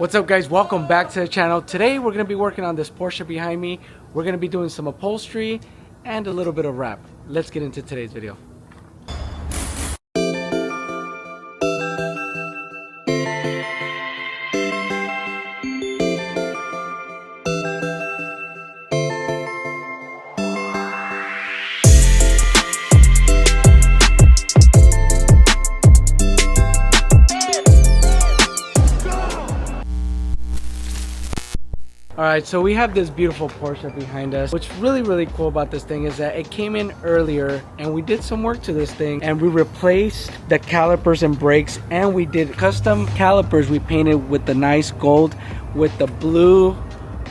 What's up guys, welcome back to the channel. Today we're going to be working on this Porsche behind me. We're going to be doing some upholstery and a little bit of wrap. Let's get into today's video. Alright, so we have this beautiful Porsche behind us. What's really cool about this thing is that it came in earlier and we did some work to this thing and we replaced the calipers and brakes, and we did custom calipers we painted with the nice gold with the blue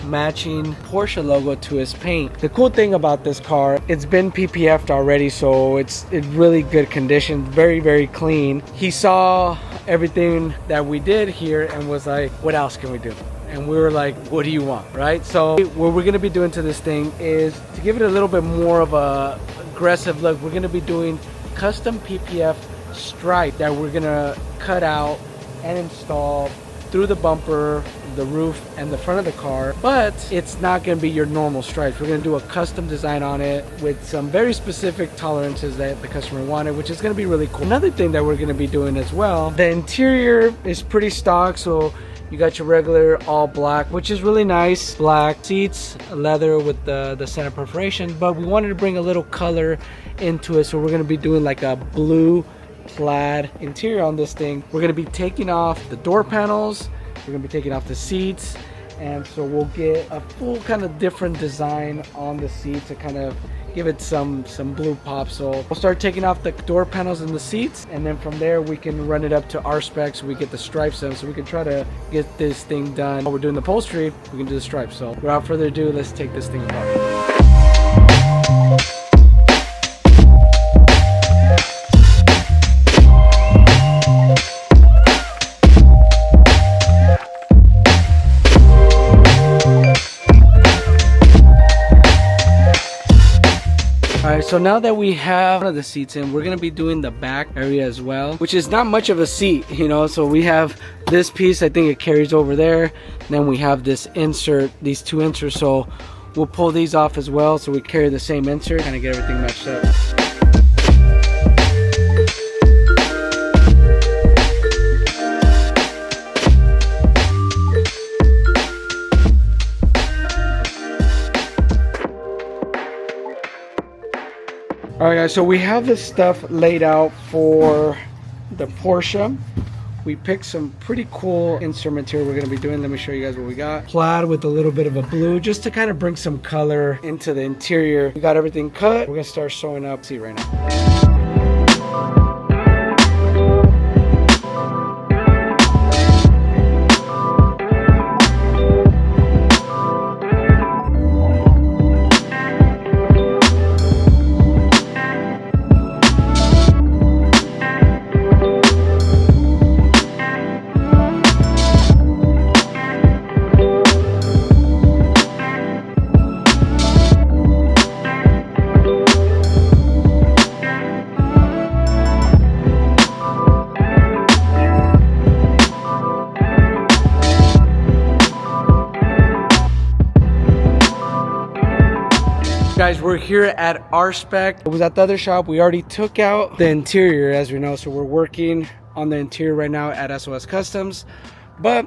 matching Porsche logo to his paint. The cool thing about this car, it's been PPF'd already, so it's in really good condition, very clean. He saw everything that we did here and was like, what else can we do? And we were like, what do you want, right? So what we're gonna be doing to this thing is to give it a little bit more of a aggressive look. We're gonna be doing custom PPF stripe that we're gonna cut out and install through the bumper, the roof, and the front of the car. But it's not gonna be your normal stripes. We're gonna do a custom design on it with some very specific tolerances that the customer wanted, which is gonna be really cool. Another thing that we're gonna be doing as well, the interior is pretty stock, so you got your regular all black, which is really nice. Black seats, leather with the center perforation, but we wanted to bring a little color into it, so we're gonna be doing like a blue plaid interior on this thing. We're gonna be taking off the door panels, we're gonna be taking off the seats, and so we'll get a full kind of different design on the seats to kind of give it some blue pop. So we'll start taking off the door panels and the seats, and then from there we can run it up to R Spec so we get the stripes in, so we can try to get this thing done. While we're doing the upholstery, we can do the stripes. So without further ado, let's take this thing apart. Alright, so now that we have one of the seats in, we're going to be doing the back area as well, which is not much of a seat, you know. So we have this piece, I think it carries over there, and then we have this insert, these two inserts, so we'll pull these off as well so we carry the same insert, kind of get everything matched up. Alright guys, so we have this stuff laid out for the Porsche. We picked some pretty cool insert material we're going to be doing. Let me show you guys what we got. Plaid with a little bit of a blue, just to kind of bring some color into the interior. We got everything cut. We're going to start showing up. See right now. Guys, we're here at R Spec. It was at the other shop. We already took out the interior, as we know, so we're working on the interior right now at SOS Customz. But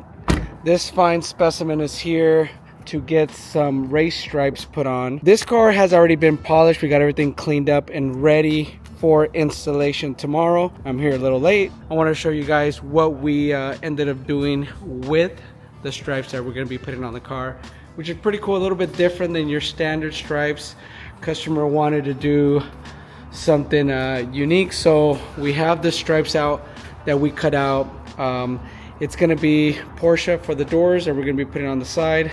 this fine specimen is here to get some race stripes put on. This car has already been polished. We got everything cleaned up and ready for installation tomorrow. I'm here a little late. I want to show you guys what we ended up doing with the stripes that we're going to be putting on the car, which is pretty cool, a little bit different than your standard stripes. Customer wanted to do something unique, so we have the stripes out that we cut out. It's gonna be Porsche for the doors, and we're gonna be putting on the side.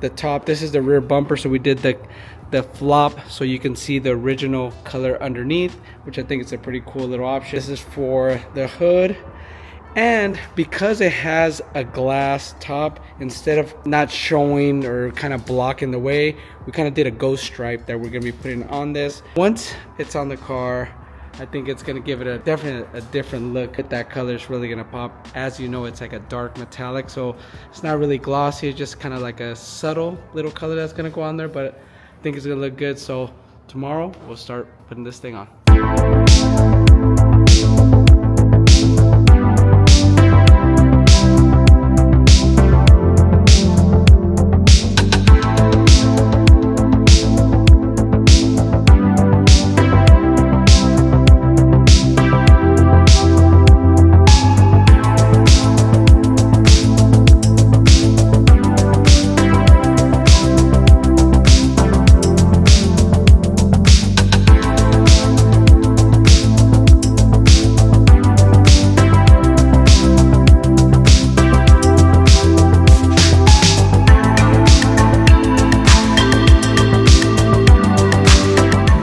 The top, this is the rear bumper, so we did the flop so you can see the original color underneath, which I think is a pretty cool little option. This is for the hood. And because it has a glass top, instead of not showing or kind of blocking the way, we kind of did a ghost stripe that we're going to be putting on this. Once it's on the car, I think it's gonna give it a different look. That color is really gonna pop. As you know, it's like a dark metallic, so it's not really glossy. It's just kind of like a subtle little color that's gonna go on there, but I think it's gonna look good. So tomorrow we'll start putting this thing on.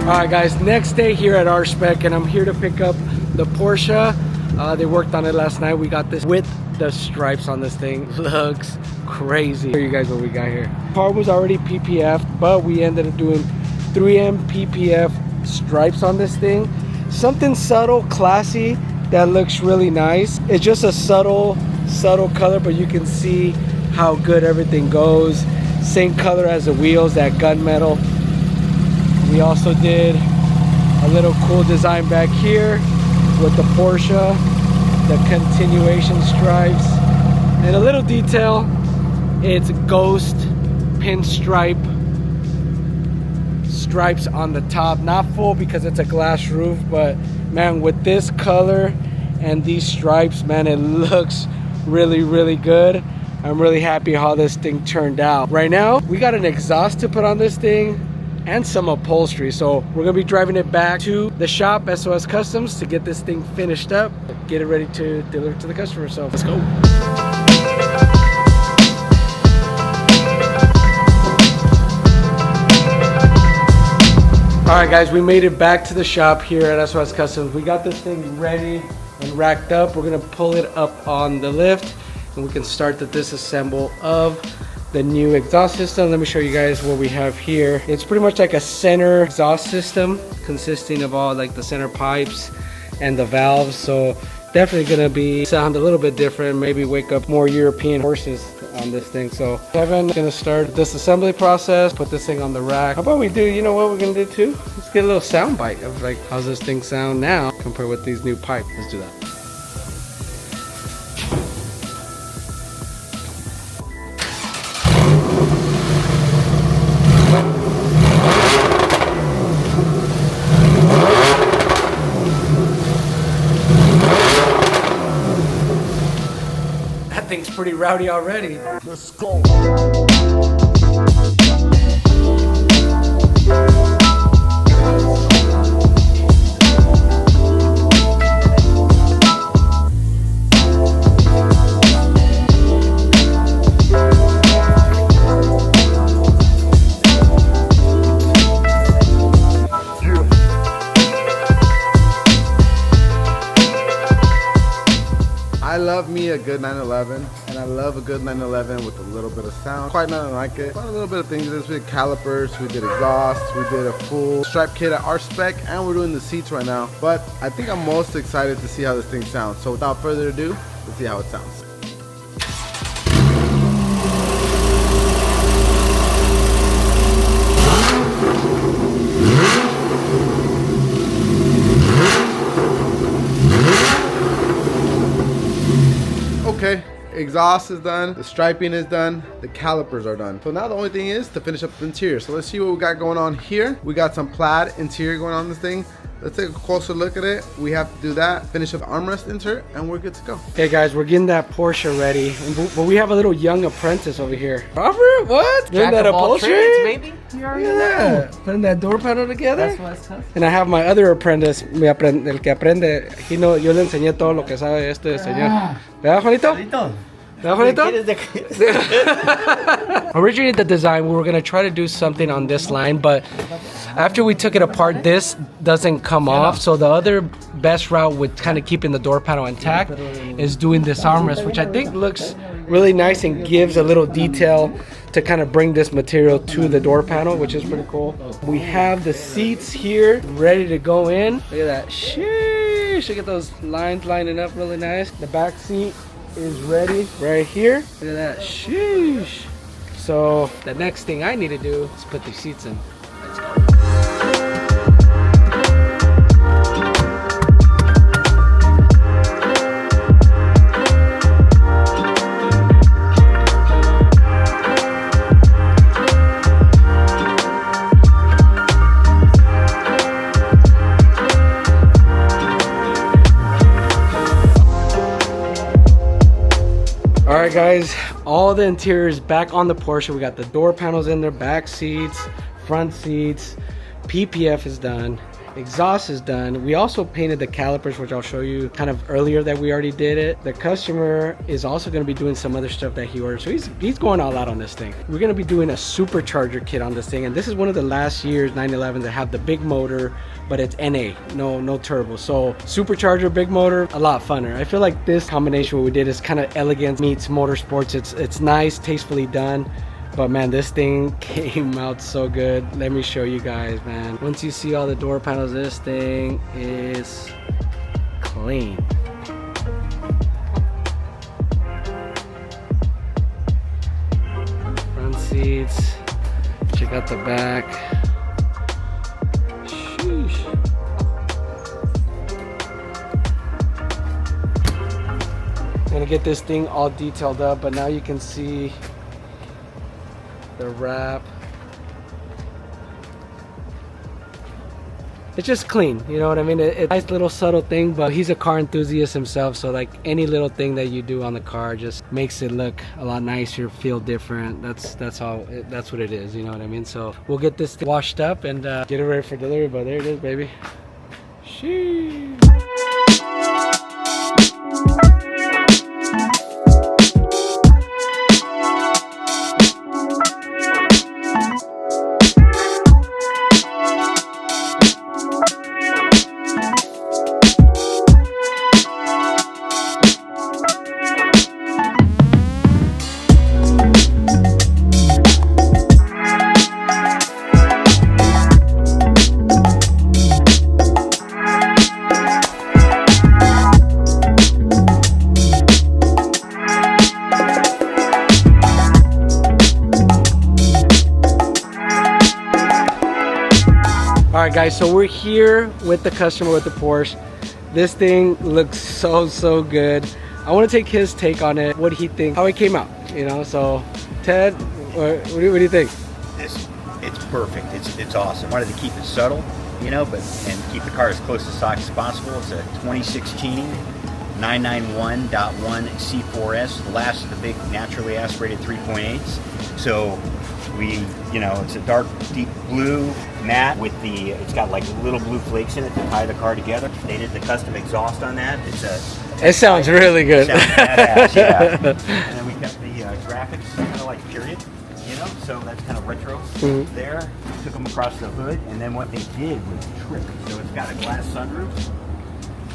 Alright guys, next day here at R Spec, and I'm here to pick up the Porsche. They worked on it last night. We got this with the stripes on this thing. Looks crazy. Show you guys what we got here. Car was already PPF, but we ended up doing 3M PPF stripes on this thing. Something subtle, classy, that looks really nice. It's just a subtle color, but you can see how good everything goes. Same color as the wheels, that gunmetal. We also did a little cool design back here with the Porsche, the continuation stripes, and a little detail. It's ghost pinstripe stripes on the top. Not full because it's a glass roof, but man, with this color and these stripes, man, it looks really, really good. I'm really happy how this thing turned out. Right now, we got an exhaust to put on this thing and some upholstery, so we're gonna be driving it back to the shop, SOS Customz, to get this thing finished up, get it ready to deliver to the customer. So let's go. All right guys, we made it back to the shop here at SOS Customz. We got this thing ready and racked up. We're gonna pull it up on the lift and we can start the disassemble of the new exhaust system. Let me show you guys what we have here. It's pretty much like a center exhaust system consisting of all like the center pipes and the valves. So definitely gonna be sound a little bit different, maybe wake up more European horses on this thing. So Kevin's gonna start this assembly process, put this thing on the rack. How about we do, you know what we're gonna do too? Let's get a little sound bite of like, how's this thing sound now compared with these new pipes. Let's do that. That thing's pretty rowdy already. Let's go. I love me a good 911, and I love a good 911 with a little bit of sound. Quite nothing like it. Quite a little bit of things. We did calipers, we did exhaust, we did a full stripe kit at R Spec, and we're doing the seats right now. But I think I'm most excited to see how this thing sounds. So without further ado, let's see how it sounds. Okay, exhaust is done, the striping is done, the calipers are done. So now the only thing is to finish up the interior. So let's see what we got going on here. We got some plaid interior going on this thing. Let's take a closer look at it. We have to do that, finish up the armrest insert, and we're good to go. Okay guys, we're getting that Porsche ready. But we have a little young apprentice over here. Robert, what? Doing that upholstery? Maybe? Yeah. Putting that door panel together? That's what's up. And I have my other apprentice, el que aprende. Yo le enseñé todo lo que sabe este señor. ¿Verdad, Juanito? Originally the design, we were gonna try to do something on this line, but after we took it apart, this doesn't come off. So the other best route with kind of keeping the door panel intact is doing this armrest, which I think looks really nice and gives a little detail to kind of bring this material to the door panel, which is pretty cool. We have the seats here ready to go in. Look at that. Sheesh. Look at those lines lining up really nice. The back seat is ready right here. Look at that. Sheesh. So the next thing I need to do is put these seats in. Let's go. Alright guys, all the interiors back on the Porsche. We got the door panels in there, back seats, front seats, PPF is done, exhaust is done. We also painted the calipers, which I'll show you kind of earlier that we already did it. The customer is also going to be doing some other stuff that he ordered, so he's going all out on this thing. We're going to be doing a supercharger kit on this thing, and this is one of the last year's 911s that have the big motor, but it's NA, no turbo. So supercharger, big motor, a lot funner. I feel like this combination what we did is kind of elegance meets motorsports. It's nice, tastefully done. But man, this thing came out so good. Let me show you guys, man. Once you see all the door panels, this thing is clean. Front seats, check out the back. Sheesh. I'm gonna get this thing all detailed up, but now you can see the wrap. It's just clean, you know what I mean? It's a nice little subtle thing, but he's a car enthusiast himself, so like any little thing that you do on the car just makes it look a lot nicer, feel different. That's what it is, you know what I mean? So we'll get this thing washed up and get it ready for delivery, but there it is, baby. Sheesh. Alright guys, so we're here with the customer with the Porsche. This thing looks so good. I want to take his take on it, what he thinks, how it came out, you know. So Ted, what do you think? It's perfect. It's awesome. Wanted to keep it subtle, you know, and keep the car as close to stock as possible. It's a 2016 991.1 C4s, the last of the big naturally aspirated 3.8s. So it's a dark deep blue matte with it's got like little blue flakes in it to tie the car together. They did the custom exhaust on that. It sounds really good. Sounds badass, yeah. And then we've got the graphics kind of like period, you know, so that's kind of retro there. Took them across the hood, and then what they did was trick. So it's got a glass sunroof,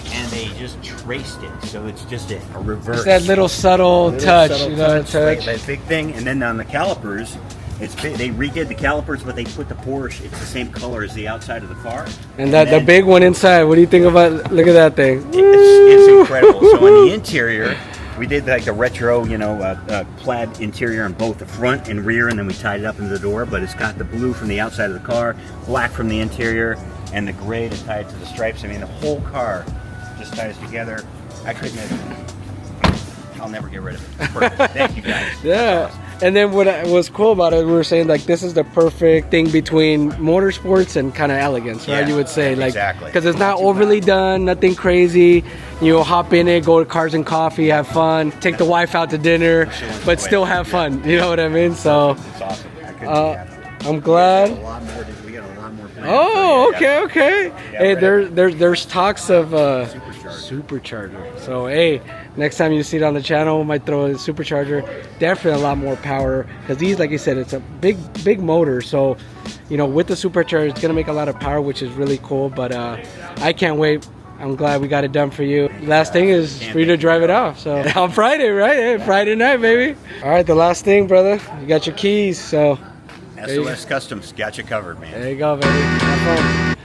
and they just traced it, so it's just a reverse. It's that little subtle touch, you know, that big thing. And then on the calipers, they redid the calipers, but they put the Porsche. It's the same color as the outside of the car. And the big one inside. What do you think about? Look at that thing. It's incredible. So on the interior, we did like the retro, plaid interior on both the front and rear, and then we tied it up into the door. But it's got the blue from the outside of the car, black from the interior, and the gray to tie it to the stripes. I mean, the whole car just ties together. I couldn't have. I'll never get rid of it. Perfect. Thank you guys. Yeah. Awesome. And then what was cool about it, we were saying like this is the perfect thing between motorsports and kind of elegance, right? Yeah, you would say, like, exactly, because it's not overly done, nothing crazy. You know, hop in it, go to Cars and Coffee, have fun, take the wife out to dinner, but still have fun. You know what I mean? So it's awesome. I couldn't do that. I'm glad. We got a lot more planned. Oh, okay. Yeah, Hey, there's talks of supercharger. So hey, next time you see it on the channel, we might throw a supercharger. Definitely a lot more power, because these, like I said, it's a big motor. So, you know, with the supercharger, it's gonna make a lot of power, which is really cool. But I can't wait. I'm glad we got it done for you. Last thing is for you to drive it off. So on Friday, right? Hey, Friday night, baby. All right, the last thing, brother. You got your keys, so. SOS Customz got you covered, man. There you go, baby. Have fun.